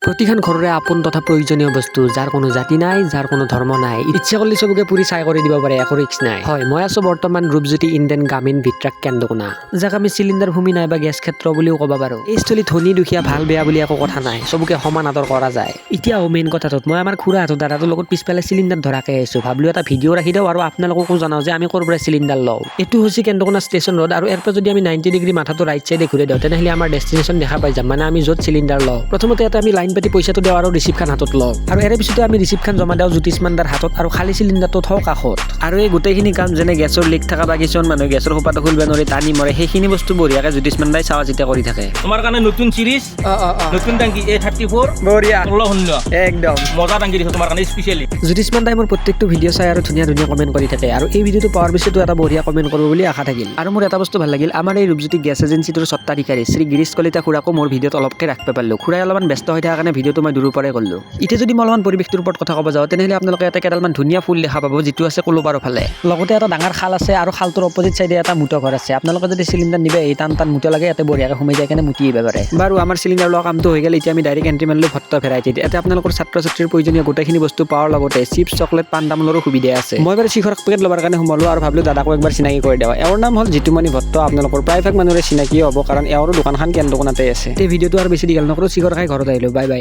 প্ৰতিখন ঘৰৰে আপোন তথা প্ৰয়োজনীয় বস্তু যাৰ কোনো জাতি নাই, যাৰ কোনো ধৰ্ম নাই, ইচ্ছা কৰিলে চবকে পুৰি চাই কৰি দিব পাৰে, একো ৰিস্ক নাই। হয়, মই আছো বৰ্তমান ৰূপজ্যোতি ইণ্ডেন গ্ৰামীণ ভিতৰাক কেন্দ্ৰকোনা, যাক আমি চিলিণ্ডাৰ ভূমি নাইবা গেছ ক্ষেত্ৰ বুলিও ক'ব পাৰো। এই স্থলীত ধনী দুখীয়া ভাল বেয়া বুলি একো কথা নাই, চবকে সমান আদৰ কৰা যায়। এতিয়া মেইন কথাটোত মই আমাৰ খুৰাহঁতৰ দাদাটোৰ লগত পিছফালে চিলিণ্ডাৰ ধৰাকে আহিছো। ভাবলো এটা ভিডিঅ' ৰাখি দিওঁ আৰু আপোনালোককো জনাও যে আমি ক'ৰ পৰা চিলিণ্ডাৰ লওঁ। এইটো হৈছে কেন্দ্ৰকোনা ষ্টেচন ৰোড, আৰু ইয়াৰ পৰা যদি আমি 90 ডিগ্ৰী মাথাটো ৰাইট চাইডে ঘূৰি দিওঁ তেনেহ'লে আমাৰ ডেষ্টিনেশ্যন দেখা পাই যাম, মানে আমি য'ত চিলিণ্ডাৰ লওঁ। প্ৰথমতে ইয়াতে আমি লাইন পাতি পইচাটো দিওঁ আৰু ৰিচিপ্টখন হাতত লওঁ, আৰু ইয়াৰ পিছতে আমি ৰিচিপ্টখন জমা দিওঁ জ্যোতিষ্মানদাৰ হাতত, আৰু খালী চিলিণ্ডাৰটো থওঁ কাষত। আৰু এই গোটেইখিনি কাম যেনে গেছৰ লিক থকা বা কিছুমান মানুহে গেছৰ সোপাটো খুলিব নোৱাৰি টানি মৰে, সেইখিনি বস্তু বঢ়িয়াকে জ্যোতিষ্মানদাই চাৱা চিতা কৰি থাকে। তোমাৰ কাৰণে নতুন সিৰিজ নতুন টাংকি A34 বঢ়িয়া শূন্য একদম মজা টাংকি দিছো তোমাৰ কাৰণে স্পেচিয়েলি। জ্যোতিষ্মানদাই মোৰ প্ৰত্যেকটো ভিডিঅ' চাই আৰু ধুনীয়া ধুনীয়া কমেণ্ট কৰি থাকে, আৰু এই ভিডিঅ'টো পোৱাৰ পিছতো এটা বঢ়িয়া কমেণ্ট কৰিব বুলি আশা থাকিল। আৰু মোৰ এটা বস্তু ভাল লাগিল, আমাৰ এই ৰূপজ্যোতি গেছ এজেঞ্চিটোৰ স্বত্বাধিকাৰী শ্ৰী গিৰীশ কলিতা খুৰাকো মোৰ ভিডিঅ'ত অলপকে ৰাখিব পাৰিলোঁ। খুৰাই অলপমান ব্যস্ত হৈ থকাৰ কাৰণে ভিডিঅ'টো মই দূৰৰ পৰাই কৰিলোঁ। এতিয়া যদি মই অলপমান পৰিৱেশটোৰ ওপৰত কথা ক'ব যাওঁ তেনেহ'লে আপোনালোকে এটা কেইডালমান ধুনীয়া ফুল দেখা পাব, যিটো আছে কলোপাৰৰ ফালে। লগতে এটা ডাঙৰ খাল আছে, আৰু খালটোৰ অপজিট চাইডে এটা মুঠ ঘৰ আছে। আপোনালোকে যদি চিলিণ্ডাৰ নিবে এই টান মুঠ লাগে, ইয়াতে বঢ়িয়াকৈ সোমাই যায় কেনে মুতি আহিব পাৰে। বাৰু আমাৰ চিলিণ্ডাৰ লোৱা কামটো হৈ গ'ল, এতিয়া আমি ডাইৰেক্ট এণ্ট্ৰি মাৰিলোঁ ভট্ট ভেৰাইটিত। ইয়াতে আপোনালোকৰ ছাত্ৰ ছাত্ৰীৰ প্ৰয়োজনীয় গোটেইখিনি বস্তু পাৱাৰ লগতে চিপছ চকলেট পাণ তামোলৰো সুবিধা আছে। মই বাৰু শিখৰ পেকেট ল'বৰ কাৰণে সোমালোঁ, আৰু ভাবিলোঁ দাদাকো একবাৰ চিনাকি কৰি দিওঁ। এওঁৰ নাম হ'ল জিতুমণি ভট্ট। আপোনালোকৰ প্ৰায়ভাগ মানুহৰে চিনাকি হ'ব, কাৰণ এওঁৰো দোকানখন কেন্দ্ৰকোনাতে আছে। এই ভিডিঅ'টো আৰু বেছি দীঘল নকৰোঁ, শিখৰ খাই ঘৰত আহিলোঁ। Bye bye.